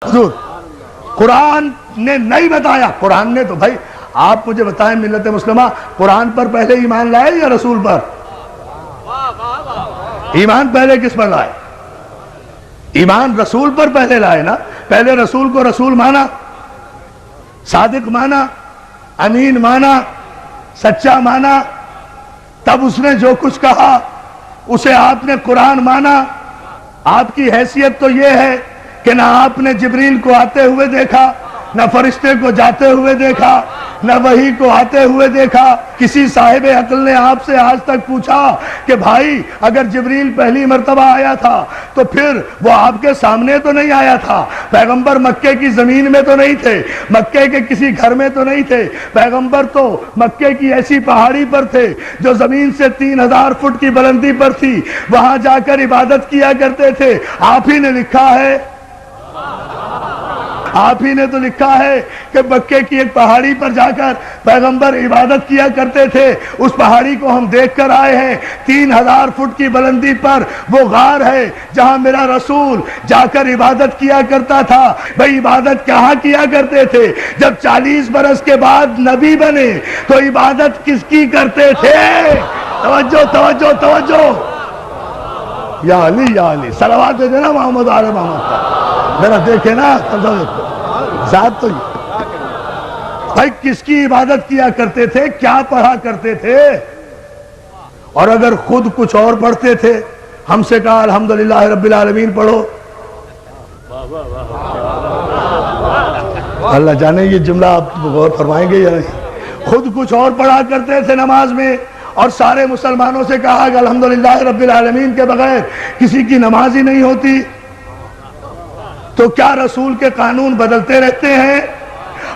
حضور قرآن نے نہیں بتایا. قرآن نے تو بھائی آپ مجھے بتائیں ملت مسلمہ قرآن پر پہلے ایمان لائے یا رسول پر؟ ایمان پہلے کس پر لائے؟ ایمان رسول پر پہلے لائے نا. پہلے رسول کو رسول مانا, صادق مانا, امین مانا, سچا مانا, تب اس نے جو کچھ کہا اسے آپ نے قرآن مانا. آپ کی حیثیت تو یہ ہے کہ نہ آپ نے جبریل کو آتے ہوئے دیکھا, نہ فرشتے کو جاتے ہوئے دیکھا, نہ وحی کو آتے ہوئے دیکھا. کسی صاحب عقل نے آپ سے آج تک پوچھا کہ بھائی اگر جبریل پہلی مرتبہ آیا تھا تو پھر وہ آپ کے سامنے تو نہیں آیا تھا؟ پیغمبر مکے کی زمین میں تو نہیں تھے, مکے کے کسی گھر میں تو نہیں تھے. پیغمبر تو مکے کی ایسی پہاڑی پر تھے جو زمین سے 3000 فٹ کی بلندی پر تھی, وہاں جا کر عبادت کیا کرتے تھے. آپ ہی نے لکھا ہے, آپ ہی نے تو لکھا ہے کہ مکے کی ایک پہاڑی پر جا کر پیغمبر عبادت کیا کرتے تھے. اس پہاڑی کو ہم دیکھ کر آئے ہیں, 3000 فٹ کی بلندی پر وہ غار ہے جہاں میرا رسول جا کر عبادت کیا کرتا تھا. بھئی عبادت کہاں کیا کرتے تھے؟ جب 40 برس کے بعد نبی بنے تو عبادت کس کی کرتے تھے؟ توجہ توجہ توجہ, یا علی یا علی, صلوات دے دینا محمد آل محمد کا. ذرا دیکھیں نا ذات تو بھائی کس کی عبادت کیا کرتے تھے, کیا پڑھا کرتے تھے؟ اور اگر خود کچھ اور پڑھتے تھے, ہم سے کہا الحمدللہ رب العالمین پڑھو. اللہ جانے یہ جملہ آپ غور فرمائیں گے یا نہیں. خود کچھ اور پڑھا کرتے تھے نماز میں, اور سارے مسلمانوں سے کہا کہ الحمدللہ رب العالمین کے بغیر کسی کی نماز ہی نہیں ہوتی. تو کیا رسول کے قانون بدلتے رہتے ہیں؟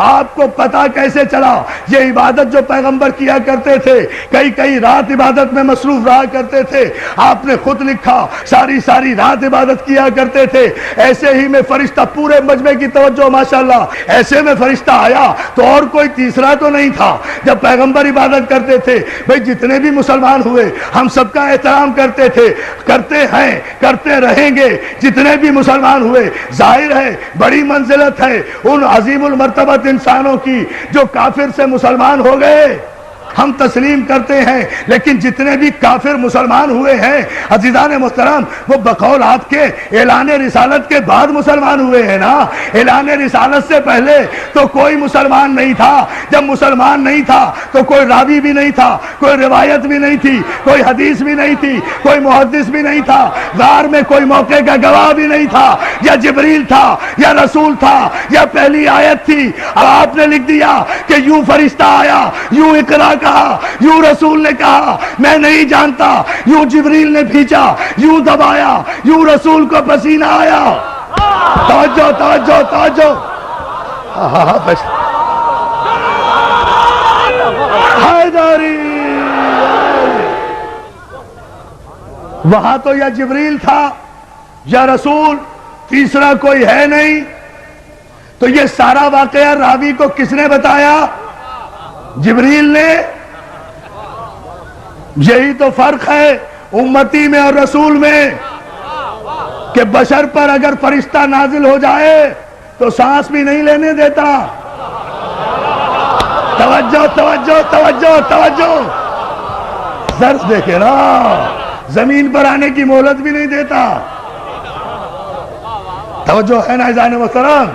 آپ کو پتا کیسے چلا؟ یہ عبادت جو پیغمبر کیا کرتے تھے, کئی رات عبادت میں مصروف رہا کرتے تھے. آپ نے خود لکھا ساری رات عبادت کیا کرتے تھے. ایسے ہی میں فرشتہ, پورے مجمع کی توجہ ماشاءاللہ, ایسے میں فرشتہ آیا تو اور کوئی تیسرا تو نہیں تھا. جب پیغمبر عبادت کرتے تھے, بھئی جتنے بھی مسلمان ہوئے ہم سب کا احترام کرتے تھے, کرتے ہیں, کرتے رہیں گے. جتنے بھی مسلمان ہوئے, ظاہر ہے بڑی منزلت ہے ان عظیم المرتبہ انسانوں کی جو کافر سے مسلمان ہو گئے, ہم تسلیم کرتے ہیں. لیکن جتنے بھی کافر مسلمان ہوئے ہیں عزیزان محترم, وہ بقول آپ کے اعلان رسالت کے بعد مسلمان ہوئے ہیں نا. اعلان رسالت سے پہلے تو کوئی مسلمان نہیں تھا. جب مسلمان نہیں تھا تو کوئی راوی بھی نہیں تھا, کوئی روایت بھی نہیں تھی, کوئی حدیث بھی نہیں تھی, کوئی محدث بھی نہیں تھا, غار میں کوئی موقع کا گواہ بھی نہیں تھا. یا جبریل تھا, یا رسول تھا, یا پہلی آیت تھی. اب آپ نے لکھ دیا کہ یوں فرشتہ آیا, یوں اقرا کہا, یوں رسول نے کہا, میں نہیں جانتا, یوں جبریل نے کھینچا, یوں دبایا, یوں رسول کو پسینہ آیا. توجہ توجہ توجہ, حیدری. وہاں تو یا جبریل تھا یا رسول, تیسرا کوئی ہے نہیں. تو یہ سارا واقعہ راوی کو کس نے بتایا؟ جبریل نے. یہی تو فرق ہے امتی میں اور رسول میں, کہ بشر پر اگر فرشتہ نازل ہو جائے تو سانس بھی نہیں لینے دیتا. توجہ توجہ توجہ توجہ, درس دیکھے نا, زمین پر آنے کی مہلت بھی نہیں دیتا. توجہ ہے نا عزیزان محترم؟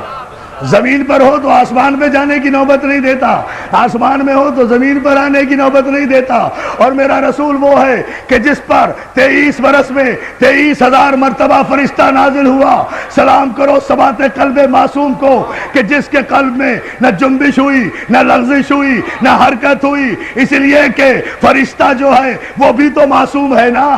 زمین پر ہو تو آسمان پہ جانے کی نوبت نہیں دیتا, آسمان میں ہو تو زمین پر آنے کی نوبت نہیں دیتا. اور میرا رسول وہ ہے کہ جس پر 23 برس میں 23,000 مرتبہ فرشتہ نازل ہوا. سلام کرو ثبات قلب معصوم کو کہ جس کے قلب میں نہ جنبش ہوئی, نہ لغزش ہوئی, نہ حرکت ہوئی. اس لیے کہ فرشتہ جو ہے وہ بھی تو معصوم ہے نا,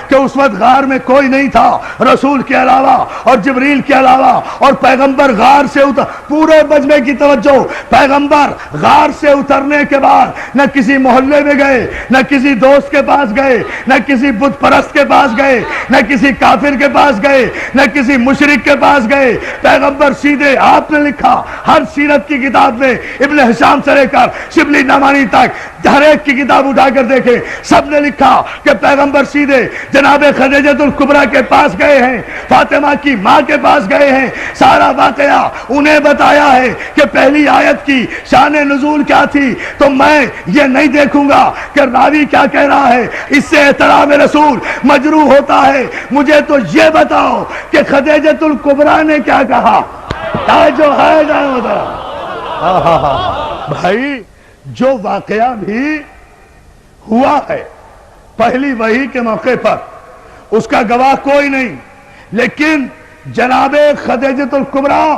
کہ اس وقت غار میں کوئی نہیں تھا رسول کے علاوہ اور جبریل کے علاوہ, اور پیغمبر غار سے اتر. پورے مجمع کی توجہ, پیغمبر غار سے اترنے کے بعد نہ کسی محلے میں گئے, نہ کسی دوست کے پاس گئے, نہ کسی بت پرست کے پاس گئے, نہ کسی کافر کے پاس گئے, نہ کسی مشرک کے پاس گئے. پیغمبر سیدھے, آپ نے لکھا ہر سیرت کی کتاب میں ابن ہشام سے لے کر شبلی نعمانی تک ہر ایک کی کتاب اٹھا کر دیکھیں، سب نے لکھا کہ پیغمبر سیدھے جناب خدیجۃ الکبریٰ کے پاس گئے ہیں، فاطمہ کی ماں کے پاس گئے ہیں، سارا واقعہ انہیں بتایا ہے کہ پہلی آیت کی شان نزول کیا تھی۔ تو میں یہ نہیں دیکھوں گا کہ راوی کیا کہہ رہا ہے، اس سے احترام رسول مجروح ہوتا ہے۔ مجھے تو یہ بتاؤ کہ خدیجۃ الکبریٰ نے کیا کہا، جو ہے جائے بھائی، جو واقعہ بھی ہوا ہے پہلی وحی کے موقع پر، اس کا گواہ کوئی نہیں، لیکن جناب خدیجۃ الکبریٰ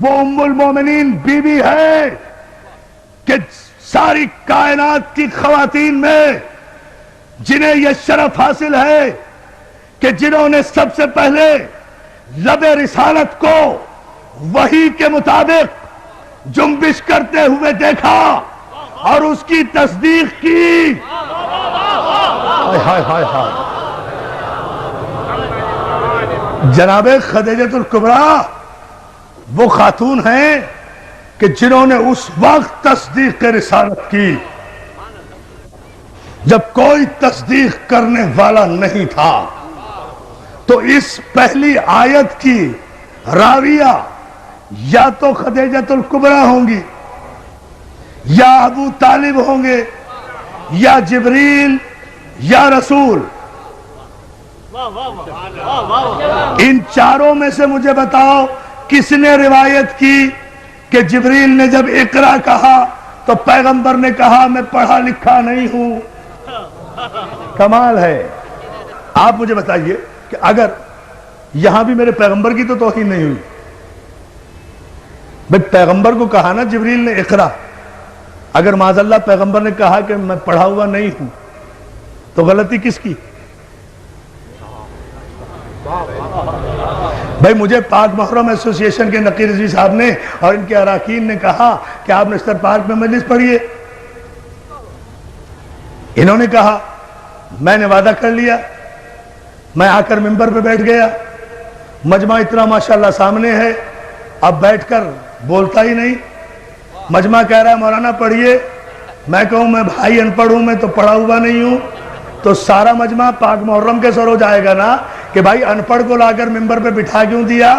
وہ ام المومنین بی بی ہے کہ ساری کائنات کی خواتین میں جنہیں یہ شرف حاصل ہے کہ جنہوں نے سب سے پہلے لب رسالت کو وحی کے مطابق جنبش کرتے ہوئے دیکھا اور اس کی تصدیق کی۔ جناب خدیجۃ الکبریٰ وہ خاتون ہیں کہ جنہوں نے اس وقت تصدیق رسالت کی جب کوئی تصدیق کرنے والا نہیں تھا۔ تو اس پہلی آیت کی راویہ یا تو خدیجۃ الکبریٰ ہوں گی، یا ابو طالب ہوں گے، یا جبریل، یا رسول۔ ان چاروں میں سے مجھے بتاؤ کس نے روایت کی کہ جبریل نے جب اقرا کہا تو پیغمبر نے کہا میں پڑھا لکھا نہیں ہوں؟ کمال ہے۔ آپ مجھے بتائیے کہ اگر یہاں بھی میرے پیغمبر کی تو توہین نہیں ہوئی، بھئی پیغمبر کو کہا نا جبریل نے اقرا، اگر معاذ اللہ پیغمبر نے کہا کہ میں پڑھا ہوا نہیں ہوں تو غلطی کس کی؟ بھئی مجھے پاک محرم ایسوسی ایشن کے نقیر رضوی صاحب نے اور ان کے اراکین نے کہا کہ آپ نشتر پارک میں مجلس پڑھیے، انہوں نے کہا میں نے وعدہ کر لیا، میں آ کر ممبر پہ بیٹھ گیا، مجمع اتنا ماشاءاللہ سامنے ہے، اب بیٹھ کر بولتا ہی نہیں، مجمع کہہ رہا ہے مولانا پڑھیے، میں کہوں میں بھائی ان پڑھ ہوں، میں تو پڑھا ہوا نہیں ہوں، تو سارا مجمع پاک محرم کے سر ہو جائے گا نا کہ بھائی ان پڑھ کو لا کر ممبر پہ بٹھا کیوں دیا؟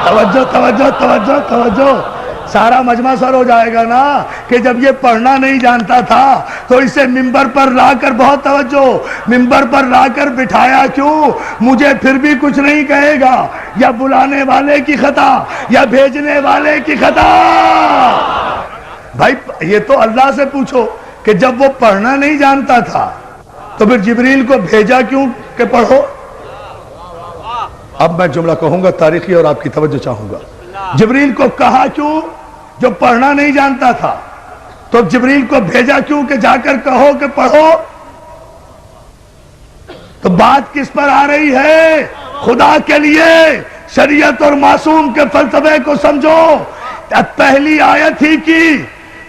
توجہ توجہ توجہ توجہ، سارا مجمع سر ہو جائے گا نا کہ جب یہ پڑھنا نہیں جانتا تھا تو اسے ممبر پر لا کر، بہت توجہ، ممبر پر لا کر بٹھایا کیوں؟ مجھے پھر بھی کچھ نہیں کہے گا، یا بلانے والے کی خطا یا بھیجنے والے کی خطا۔ بھائی یہ تو اللہ سے پوچھو کہ جب وہ پڑھنا نہیں جانتا تھا تو پھر جبریل کو بھیجا کیوں کہ پڑھو؟ اب میں جملہ کہوں گا تاریخی اور آپ کی توجہ چاہوں گا۔ جبریل کو کہا کیوں جو پڑھنا نہیں جانتا تھا؟ تو جبریل کو بھیجا کیوں کہ جا کر کہو کہ پڑھو؟ تو بات کس پر آ رہی ہے؟ خدا کے لیے شریعت اور معصوم کے فلسفے کو سمجھو۔ پہلی آیت ہی کی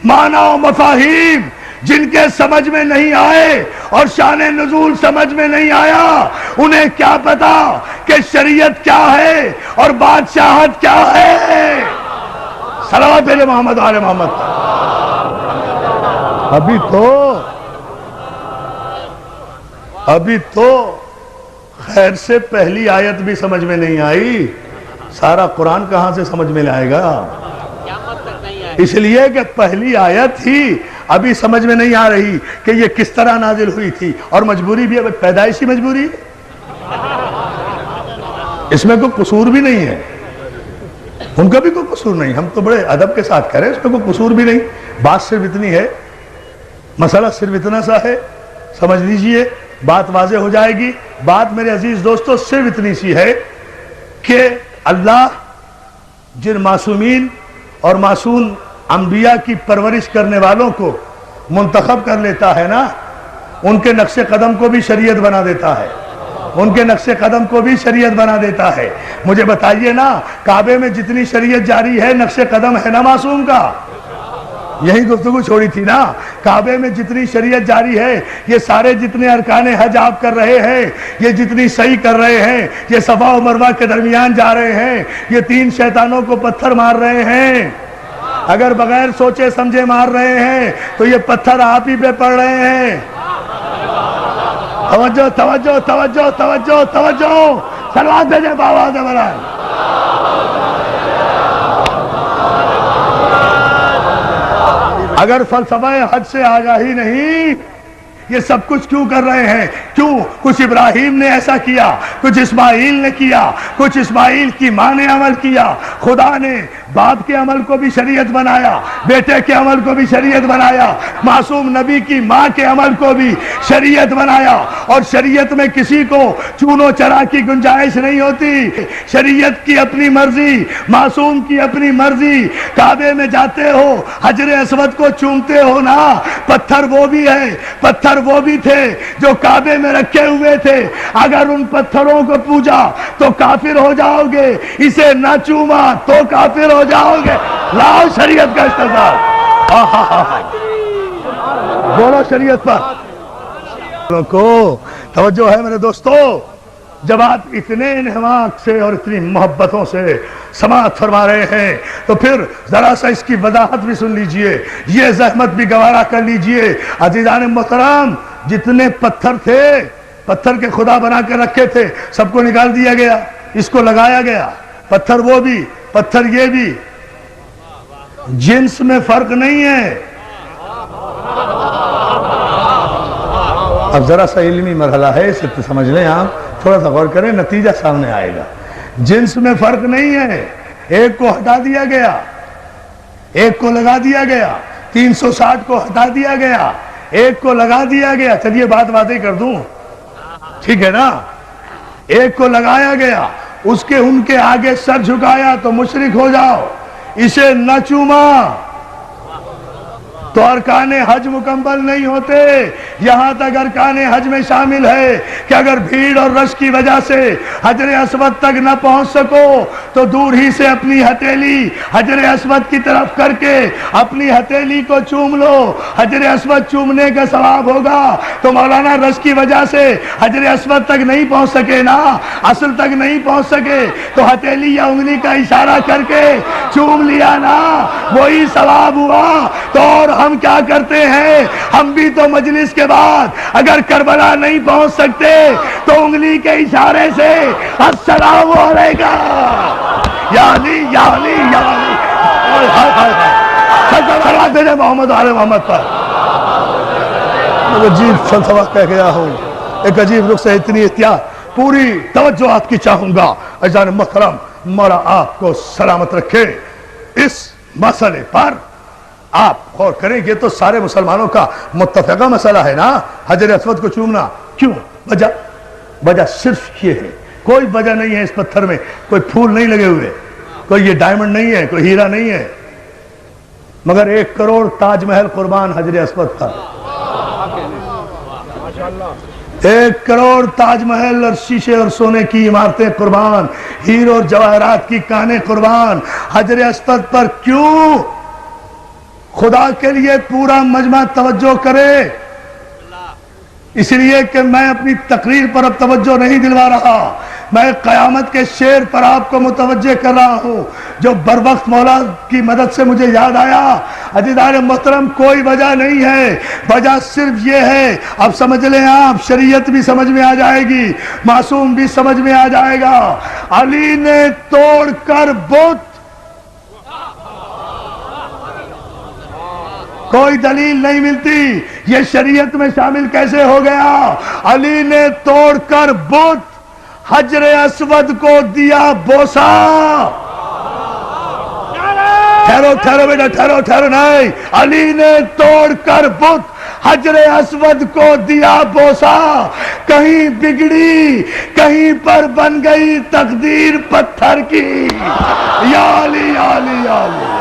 معنی و مفاہیم جن کے سمجھ میں نہیں آئے اور شان نزول سمجھ میں نہیں آیا، انہیں کیا پتا کہ شریعت کیا ہے اور بادشاہت کیا ہے؟ صلوات علی محمد آل محمد۔ ابھی تو خیر سے پہلی آیت بھی سمجھ میں نہیں آئی، سارا قرآن کہاں سے سمجھ میں لائے گا؟ اس لیے کہ پہلی آیت ہی ابھی سمجھ میں نہیں آ رہی کہ یہ کس طرح نازل ہوئی تھی، اور مجبوری بھی ہے، پیدائشی مجبوری، اس میں کوئی قصور بھی نہیں ہے، ان کا بھی کوئی قصور نہیں، ہم تو بڑے ادب کے ساتھ کہہ رہے ہیں اس میں کوئی قصور بھی نہیں۔ بات صرف اتنی ہے، مسئلہ صرف اتنا سا ہے، سمجھ لیجئے، بات واضح ہو جائے گی۔ بات میرے عزیز دوستو صرف اتنی سی ہے کہ اللہ جن معصومین اور معصوم انبیاء کی پرورش کرنے والوں کو منتخب کر لیتا ہے نا، ان کے نقش قدم کو بھی شریعت بنا دیتا ہے، ان کے نقش قدم کو بھی شریعت بنا دیتا ہے۔ مجھے بتائیے نا، کعبے میں جتنی شریعت جاری ہے نقش قدم ہے نا معصوم کا؟ یہی گفتگو چھوڑی تھی نا، کعبے میں جتنی شریعت جاری ہے، یہ سارے جتنے ارکان حج آپ کر رہے ہیں، یہ جتنی صحیح کر رہے ہیں، یہ صفا و مروہ کے درمیان جا رہے ہیں، یہ 3 شیطانوں کو پتھر مار رہے ہیں، اگر بغیر سوچے سمجھے مار رہے ہیں تو یہ پتھر آپ ہی پہ پڑ رہے ہیں. توجہ توجہ توجہ توجہ توجہ. سلوات بھیجیں بآواز بلند. اگر فلسفہ حج سے آگاہی نہیں، یہ سب کچھ کیوں کر رہے ہیں؟ کیوں؟ کچھ ابراہیم نے ایسا کیا، کچھ اسماعیل نے کیا، کچھ اسماعیل کی ماں نے عمل کیا. خدا نے باپ کے عمل کو بھی شریعت بنایا، بیٹے کے عمل کو بھی شریعت بنایا، معصوم نبی کی ماں کے عمل کو بھی شریعت بنایا. اور شریعت میں کسی کو چونو چرا کی گنجائش نہیں ہوتی. شریعت کی اپنی مرضی، معصوم کی اپنی مرضی. کعبے میں جاتے ہو، حجر اسود کو چومتے ہو نا، پتھر وہ بھی ہے، پتھر وہ بھی تھے جو کعبے میں رکھے ہوئے تھے. اگر ان پتھروں کو پوجا تو کافر ہو جاؤ گے، اسے نہ چوما تو کافر ہو جاؤ گے. لاؤ شریعت کا استعمال. بولو شریعت پر کو توجہ ہے میرے دوستو. جب آپ اتنے انہماک سے اور اتنی محبتوں سے سماعت فرما رہے ہیں تو پھر ذرا سا اس کی وضاحت بھی سن لیجئے، یہ زحمت بھی گوارا کر لیجئے. عزیزان محترم، جتنے پتھر تھے، پتھر کے خدا بنا کے رکھے تھے، سب کو نکال دیا گیا، اس کو لگایا گیا. پتھر وہ بھی، پتھر یہ بھی. جنس میں فرق نہیں ہے. اب ذرا سا علمی مرحلہ ہے، اسے سمجھ لیں آپ، تھوڑا سا غور کریں، نتیجہ سامنے آئے گا. جنس میں فرق نہیں ہے. ایک کو ہٹا دیا گیا، ایک کو لگا دیا گیا. 360 کو ہٹا دیا گیا، ایک کو لگا دیا گیا. چلیے بات باتیں کر دوں، ٹھیک ہے نا. ایک کو لگایا گیا، اس کے ان کے آگے سر جھکایا تو مشرک ہو جاؤ. اسے نہ چوما تو ارکان حج مکمل نہیں ہوتے. یہاں تک ارکان حج میں شامل ہے کہ اگر بھیڑ اور رش کی وجہ سے حجر اسود تک نہ پہنچ سکو تو دور ہی سے اپنی ہتھیلی حجر اسود کی طرف کر کے اپنی ہتھیلی کو چوم لو. حجر اسود چومنے کا ثواب ہوگا. تو مولانا رش کی وجہ سے حجر اسود تک نہیں پہنچ سکے نا، اصل تک نہیں پہنچ سکے تو ہتھیلی یا انگلی کا اشارہ کر کے چوم لیا نا، وہی ثواب ہوا. تو اور ہم کیا کرتے ہیں؟ ہم بھی تو مجلس کے بعد اگر کربلا نہیں پہنچ سکتے تو انگلی کے اشارے سے السلام علیکم یا علی یا علی یا علی. محمد آل محمد پر عجیب فلسفہ کہہ گیا ہوں، ایک عجیب رخ سے اتنی احتیاط. پوری توجہ آپ کی چاہوں گا. عزیزان محترم، مولا آپ کو سلامت رکھے. اس مسئلے پر آپ غور کریں، یہ تو سارے مسلمانوں کا متفقہ مسئلہ ہے نا، حجر اسود کو چومنا. کیوں؟ وجہ صرف یہ ہے، کوئی وجہ نہیں ہے. اس پتھر میں کوئی پھول نہیں لگے ہوئے، کوئی یہ ڈائمنڈ نہیں ہے، کوئی ہیرا نہیں ہے، مگر 1 کروڑ تاج محل قربان حجر اسود پر. 1 کروڑ تاج محل اور شیشے اور سونے کی عمارتیں قربان، ہیروں اور جواہرات کی کانیں قربان حجر اسود پر. کیوں؟ خدا کے لیے پورا مجمع توجہ کرے. اس لیے کہ میں اپنی تقریر پر اب توجہ نہیں دلوا رہا، میں قیامت کے شعر پر آپ کو متوجہ کر رہا ہوں جو بر وقت مولا کی مدد سے مجھے یاد آیا. عزیزان محترم، کوئی وجہ نہیں ہے، وجہ صرف یہ ہے. اب سمجھ لیں آپ، شریعت بھی سمجھ میں آ جائے گی، معصوم بھی سمجھ میں آ جائے گا. علی نے توڑ کر بت، کوئی دلیل نہیں ملتی، یہ شریعت میں شامل کیسے ہو گیا؟ علی نے توڑ کر بت حجر اسود کو دیا بوسا. ٹھہرو بیٹا، ٹھہرو نہیں. علی نے توڑ کر بت حجر اسود کو دیا بوسا. کہیں بگڑی، کہیں پر بن گئی تقدیر پتھر کی. یا علی یا علی یا علی.